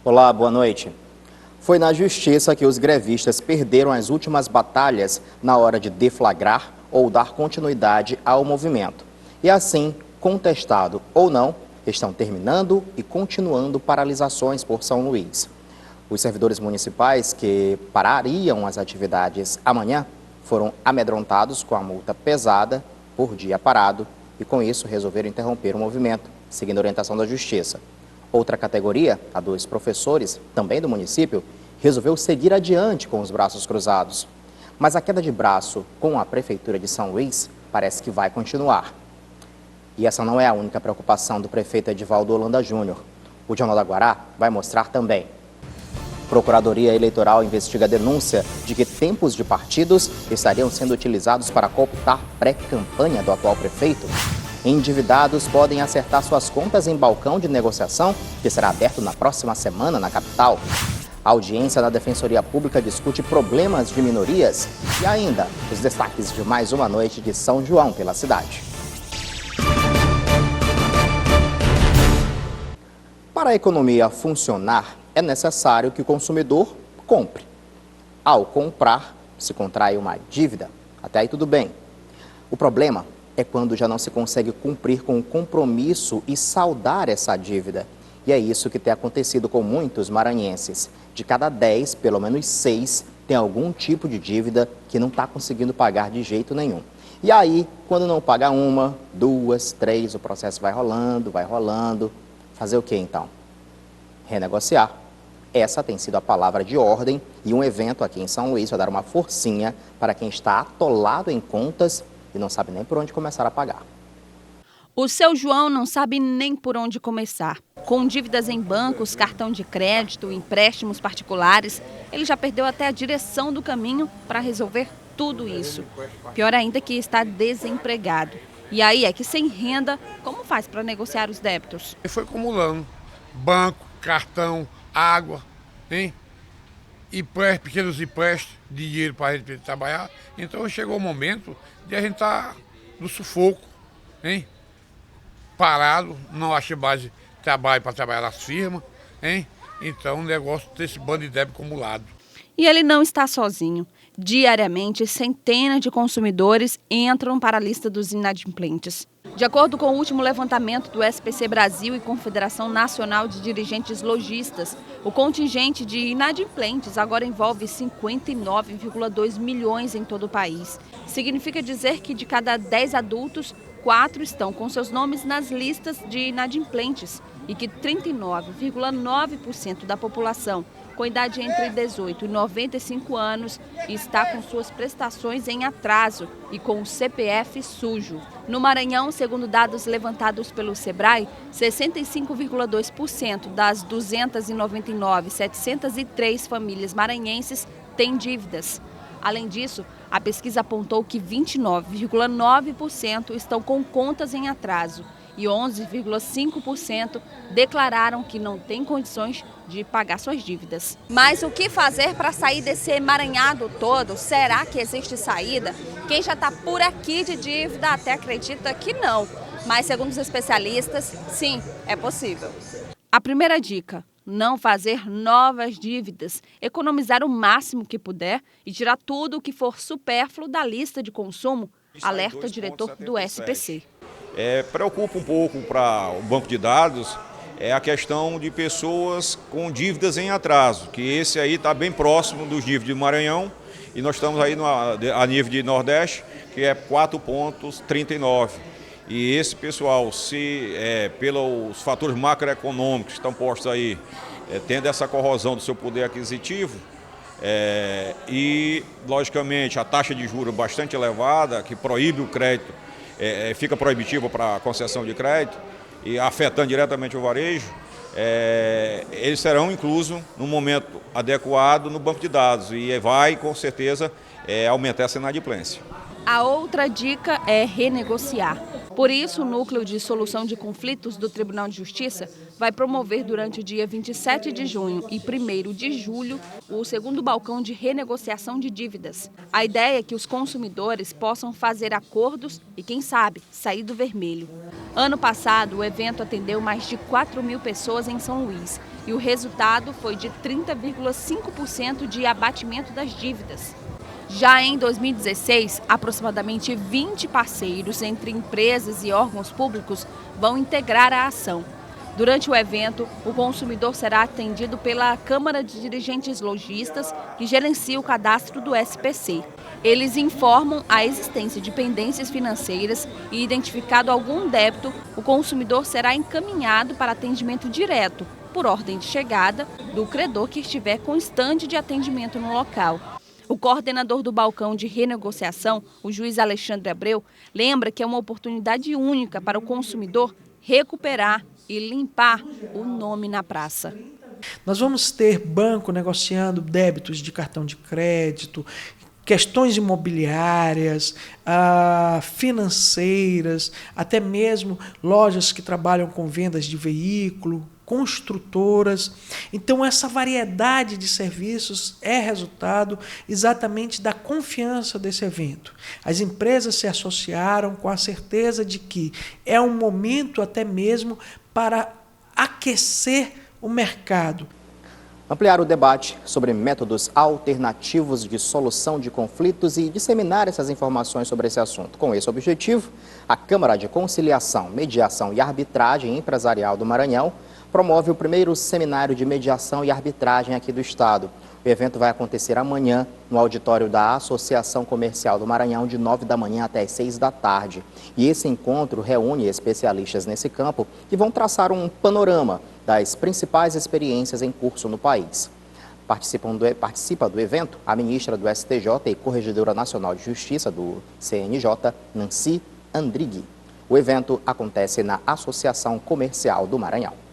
Olá, boa noite. Foi na justiça que os grevistas perderam as últimas batalhas na hora de deflagrar ou dar continuidade ao movimento. E assim, contestado ou não, estão terminando e continuando paralisações por São Luís. Os servidores municipais que parariam as atividades amanhã foram amedrontados com a multa pesada por dia parado e com isso resolveram interromper o movimento, seguindo a orientação da justiça. Outra categoria, a dos professores, também do município, resolveu seguir adiante com os braços cruzados. Mas a queda de braço com a Prefeitura de São Luís parece que vai continuar. E essa não é a única preocupação do prefeito Edivaldo Holanda Júnior. O Jornal da Guará vai mostrar também. Procuradoria Eleitoral investiga a denúncia de que tempos de partidos estariam sendo utilizados para cooptar pré-campanha do atual prefeito. Endividados podem acertar suas contas em balcão de negociação, que será aberto na próxima semana na capital. A audiência da Defensoria Pública discute problemas de minorias e ainda os destaques de mais uma noite de São João pela cidade. Para a economia funcionar, é necessário que o consumidor compre. Ao comprar, se contrai uma dívida. Até aí tudo bem. O problema é quando já não se consegue cumprir com o compromisso e saldar essa dívida. E é isso que tem acontecido com muitos maranhenses. De cada 10, pelo menos 6 tem algum tipo de dívida que não está conseguindo pagar de jeito nenhum. E aí, quando não paga uma, 2, 3, o processo vai rolando, vai rolando. Fazer o que então? Renegociar. Essa tem sido a palavra de ordem e um evento aqui em São Luís vai dar uma forcinha para quem está atolado em contas e não sabe nem por onde começar a pagar. O seu João não sabe nem por onde começar. Com dívidas em bancos, cartão de crédito, empréstimos particulares, ele já perdeu até a direção do caminho para resolver tudo isso. Pior ainda que está desempregado. E aí é que sem renda, como faz para negociar os débitos? Foi acumulando banco, cartão, água, hein? E pequenos empréstimos de dinheiro para a gente trabalhar. Então chegou o momento de a gente estar no sufoco, hein? Parado, não acha mais trabalho para trabalhar nas firmas, hein? Então o negócio tem esse bando de débito acumulado. E ele não está sozinho. Diariamente, centenas de consumidores entram para a lista dos inadimplentes. De acordo com o último levantamento do SPC Brasil e Confederação Nacional de Dirigentes Lojistas, o contingente de inadimplentes agora envolve 59,2 milhões em todo o país. Significa dizer que de cada 10 adultos, 4 estão com seus nomes nas listas de inadimplentes e que 39,9% da população com idade entre 18 e 95 anos está com suas prestações em atraso e com o CPF sujo. No Maranhão, segundo dados levantados pelo Sebrae, 65,2% das 299.703 famílias maranhenses têm dívidas. Além disso, a pesquisa apontou que 29,9% estão com contas em atraso e 11,5% declararam que não têm condições de pagar suas dívidas. Mas o que fazer para sair desse emaranhado todo? Será que existe saída? Quem já está por aqui de dívida até acredita que não. Mas segundo os especialistas, sim, é possível. A primeira dica: não fazer novas dívidas, economizar o máximo que puder e tirar tudo o que for supérfluo da lista de consumo, alerta o diretor do SPC. Preocupa um pouco para o banco de dados a questão de pessoas com dívidas em atraso, que esse aí está bem próximo dos níveis de Maranhão e nós estamos aí a nível de Nordeste, que é 4,39. E esse pessoal, pelos fatores macroeconômicos que estão postos aí, tendo essa corrosão do seu poder aquisitivo, e logicamente a taxa de juros bastante elevada, que proíbe o crédito, fica proibitiva para a concessão de crédito e afetando diretamente o varejo, eles serão inclusos no momento adequado no banco de dados e vai com certeza aumentar essa inadimplência. A outra dica é renegociar. Por isso, o Núcleo de Solução de Conflitos do Tribunal de Justiça vai promover durante o dia 27 de junho e 1º de julho o segundo balcão de renegociação de dívidas. A ideia é que os consumidores possam fazer acordos e, quem sabe, sair do vermelho. Ano passado, o evento atendeu mais de 4.000 pessoas em São Luís e o resultado foi de 30,5% de abatimento das dívidas. Já em 2016, aproximadamente 20 parceiros entre empresas e órgãos públicos vão integrar a ação. Durante o evento, o consumidor será atendido pela Câmara de Dirigentes Lojistas, que gerencia o cadastro do SPC. Eles informam a existência de pendências financeiras e, identificado algum débito, o consumidor será encaminhado para atendimento direto, por ordem de chegada, do credor que estiver com estande de atendimento no local. O coordenador do balcão de renegociação, o juiz Alexandre Abreu, lembra que é uma oportunidade única para o consumidor recuperar e limpar o nome na praça. Nós vamos ter banco negociando débitos de cartão de crédito, questões imobiliárias, financeiras, até mesmo lojas que trabalham com vendas de veículo, construtoras. Então, essa variedade de serviços é resultado exatamente da confiança desse evento. As empresas se associaram com a certeza de que é um momento até mesmo para aquecer o mercado. Ampliar o debate sobre métodos alternativos de solução de conflitos e disseminar essas informações sobre esse assunto. Com esse objetivo, a Câmara de Conciliação, Mediação e Arbitragem Empresarial do Maranhão promove o primeiro seminário de mediação e arbitragem aqui do estado. O evento vai acontecer amanhã no auditório da Associação Comercial do Maranhão, de 9 da manhã até as 6 da tarde. E esse encontro reúne especialistas nesse campo que vão traçar um panorama das principais experiências em curso no país. Participa do evento a ministra do STJ e Corregedora Nacional de Justiça do CNJ, Nancy Andrighi. O evento acontece na Associação Comercial do Maranhão.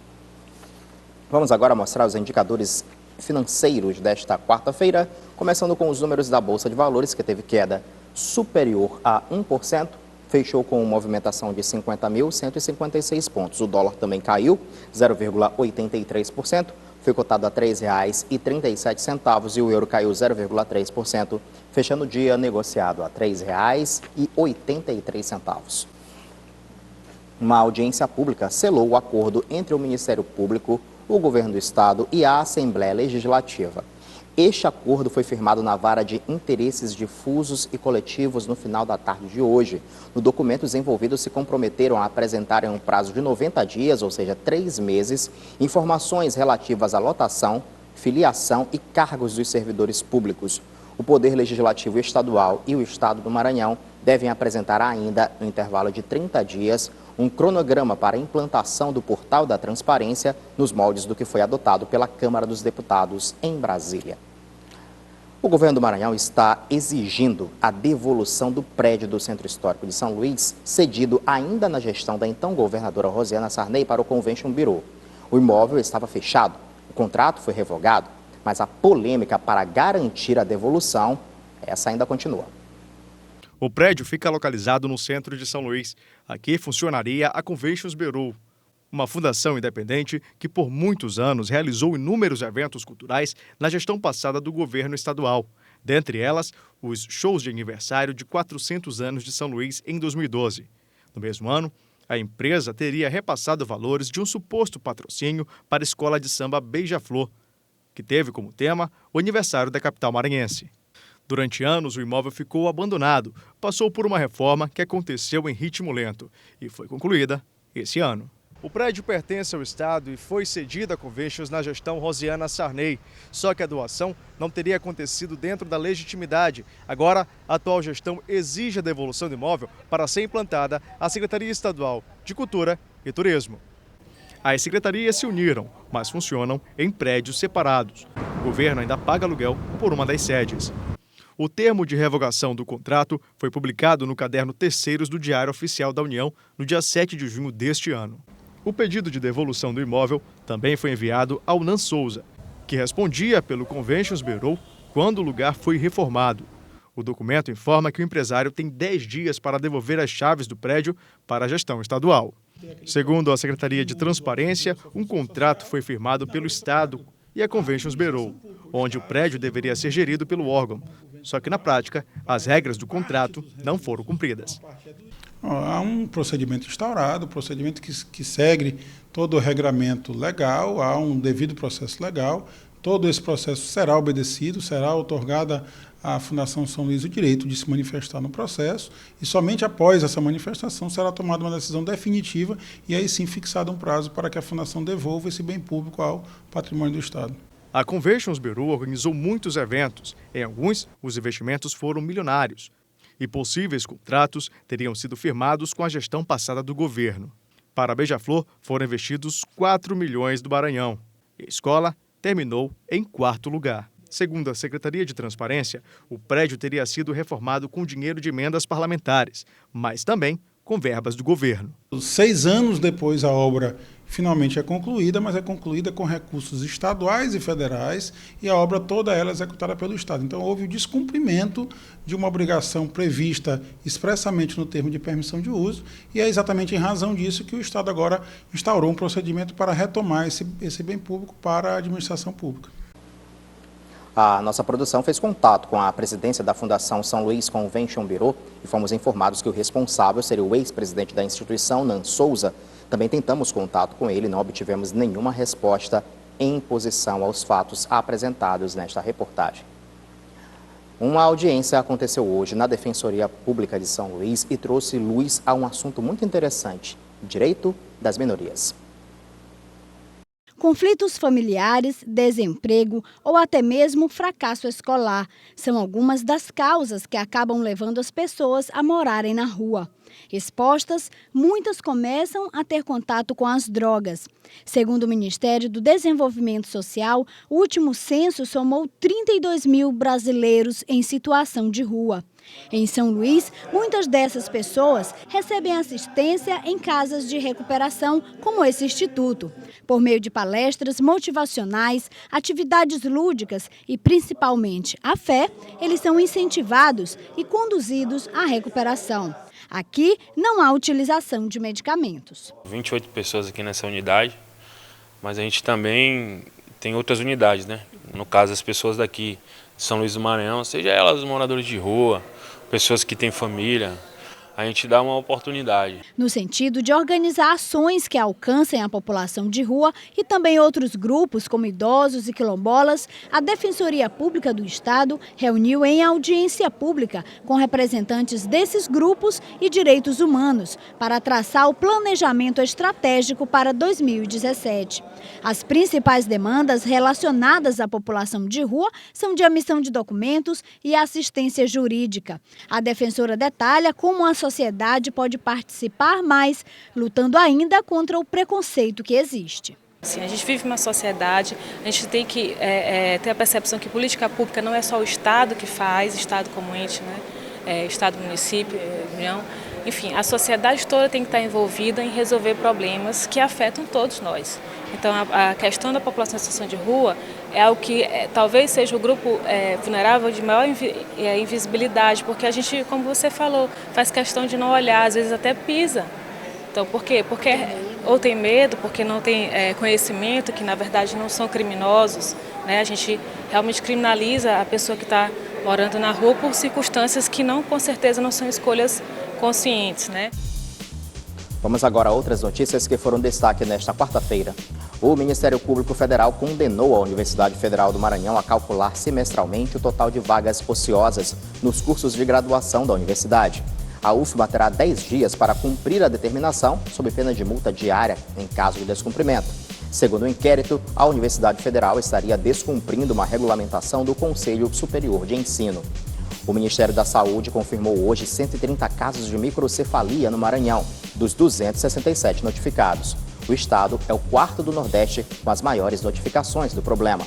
Vamos agora mostrar os indicadores financeiros desta quarta-feira, começando com os números da Bolsa de Valores, que teve queda superior a 1%, fechou com movimentação de 50.156 pontos. O dólar também caiu 0,83%, foi cotado a R$ 3,37 e o euro caiu 0,3%, fechando o dia negociado a R$ 3,83. Uma audiência pública selou o acordo entre o Ministério Público, o Governo do Estado e a Assembleia Legislativa. Este acordo foi firmado na Vara de Interesses Difusos e Coletivos no final da tarde de hoje. No documento, os envolvidos se comprometeram a apresentar em um prazo de 90 dias, ou seja, 3 meses, informações relativas à lotação, filiação e cargos dos servidores públicos. O Poder Legislativo Estadual e o Estado do Maranhão devem apresentar ainda, no intervalo de 30 dias, um cronograma para a implantação do Portal da Transparência nos moldes do que foi adotado pela Câmara dos Deputados em Brasília. O governo do Maranhão está exigindo a devolução do prédio do Centro Histórico de São Luís, cedido ainda na gestão da então governadora Rosiana Sarney para o Convention Bureau. O imóvel estava fechado, o contrato foi revogado, mas a polêmica para garantir a devolução, essa ainda continua. O prédio fica localizado no centro de São Luís. Aqui funcionaria a Conventions Bureau, uma fundação independente que por muitos anos realizou inúmeros eventos culturais na gestão passada do governo estadual. Dentre elas, os shows de aniversário de 400 anos de São Luís em 2012. No mesmo ano, a empresa teria repassado valores de um suposto patrocínio para a escola de samba Beija-Flor, que teve como tema o aniversário da capital maranhense. Durante anos, o imóvel ficou abandonado, passou por uma reforma que aconteceu em ritmo lento e foi concluída esse ano. O prédio pertence ao Estado e foi cedido à Conventions na gestão Rosiana Sarney, só que a doação não teria acontecido dentro da legitimidade. Agora, a atual gestão exige a devolução do imóvel para ser implantada à Secretaria Estadual de Cultura e Turismo. As secretarias se uniram, mas funcionam em prédios separados. O governo ainda paga aluguel por uma das sedes. O termo de revogação do contrato foi publicado no caderno Terceiros do Diário Oficial da União no dia 7 de junho deste ano. O pedido de devolução do imóvel também foi enviado ao Nan Souza, que respondia pelo Conventions Bureau quando o lugar foi reformado. O documento informa que o empresário tem 10 dias para devolver as chaves do prédio para a gestão estadual. Segundo a Secretaria de Transparência, um contrato foi firmado pelo Estado e a Conventions Bureau, onde o prédio deveria ser gerido pelo órgão. Só que, na prática, as regras do contrato não foram cumpridas. Há um procedimento instaurado, procedimento que segue todo o regramento legal, há um devido processo legal. Todo esse processo será obedecido, será outorgada à Fundação São Luís o direito de se manifestar no processo e somente após essa manifestação será tomada uma decisão definitiva e aí sim fixado um prazo para que a Fundação devolva esse bem público ao patrimônio do Estado. A Conventions Bureau organizou muitos eventos. Em alguns, os investimentos foram milionários. E possíveis contratos teriam sido firmados com a gestão passada do governo. Para a Beija-Flor, foram investidos 4 milhões do Maranhão. E a escola terminou em 4º lugar. Segundo a Secretaria de Transparência, o prédio teria sido reformado com dinheiro de emendas parlamentares, mas também com verbas do governo. 6 anos depois a obra finalmente é concluída, mas é concluída com recursos estaduais e federais e a obra toda ela é executada pelo Estado. Então houve o descumprimento de uma obrigação prevista expressamente no termo de permissão de uso e é exatamente em razão disso que o Estado agora instaurou um procedimento para retomar esse bem público para a administração pública. A nossa produção fez contato com a presidência da Fundação São Luís Convention Bureau e fomos informados que o responsável seria o ex-presidente da instituição, Nan Souza. Também tentamos contato com ele e não obtivemos nenhuma resposta em posição aos fatos apresentados nesta reportagem. Uma audiência aconteceu hoje na Defensoria Pública de São Luís e trouxe luz a um assunto muito interessante: direito das minorias. Conflitos familiares, desemprego ou até mesmo fracasso escolar são algumas das causas que acabam levando as pessoas a morarem na rua. Expostas, muitas começam a ter contato com as drogas. Segundo o Ministério do Desenvolvimento Social, o último censo somou 32 mil brasileiros em situação de rua. Em São Luís, muitas dessas pessoas recebem assistência em casas de recuperação, como esse instituto. Por meio de palestras motivacionais, atividades lúdicas e, principalmente, a fé, eles são incentivados e conduzidos à recuperação. Aqui não há utilização de medicamentos. 28 pessoas aqui nessa unidade, mas a gente também tem outras unidades, né? No caso, as pessoas daqui de São Luís do Maranhão, seja elas moradores de rua, pessoas que têm família, a gente dá uma oportunidade. No sentido de organizar ações que alcancem a população de rua e também outros grupos, como idosos e quilombolas, a Defensoria Pública do Estado reuniu em audiência pública com representantes desses grupos e direitos humanos para traçar o planejamento estratégico para 2017. As principais demandas relacionadas à população de rua são de emissão de documentos e assistência jurídica. A defensora detalha como a sociedade pode participar mais, lutando ainda contra o preconceito que existe. Sim, a gente vive uma sociedade, a gente tem que ter a percepção que política pública não é só o Estado que faz, Estado como ente, né? Estado, município, União. Enfim, a sociedade toda tem que estar envolvida em resolver problemas que afetam todos nós. Então, a questão da população em situação de rua é algo que talvez seja o grupo vulnerável de maior invisibilidade, porque a gente, como você falou, faz questão de não olhar, às vezes até pisa. Então, por quê? Porque ou tem medo, porque não tem conhecimento, que na verdade não são criminosos, né? A gente realmente criminaliza a pessoa que está morando na rua por circunstâncias que não, com certeza, não são escolhas conscientes, né? Vamos agora a outras notícias que foram destaque nesta quarta-feira. O Ministério Público Federal condenou a Universidade Federal do Maranhão a calcular semestralmente o total de vagas ociosas nos cursos de graduação da universidade. A UFMA terá 10 dias para cumprir a determinação, sob pena de multa diária em caso de descumprimento. Segundo o inquérito, a Universidade Federal estaria descumprindo uma regulamentação do Conselho Superior de Ensino. O Ministério da Saúde confirmou hoje 130 casos de microcefalia no Maranhão, dos 267 notificados. O estado é o 4º do Nordeste com as maiores notificações do problema.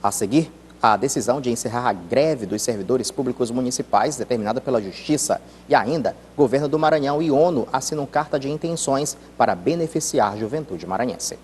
A seguir, a decisão de encerrar a greve dos servidores públicos municipais determinada pela Justiça e ainda, Governo do Maranhão e ONU assinam carta de intenções para beneficiar a juventude maranhense.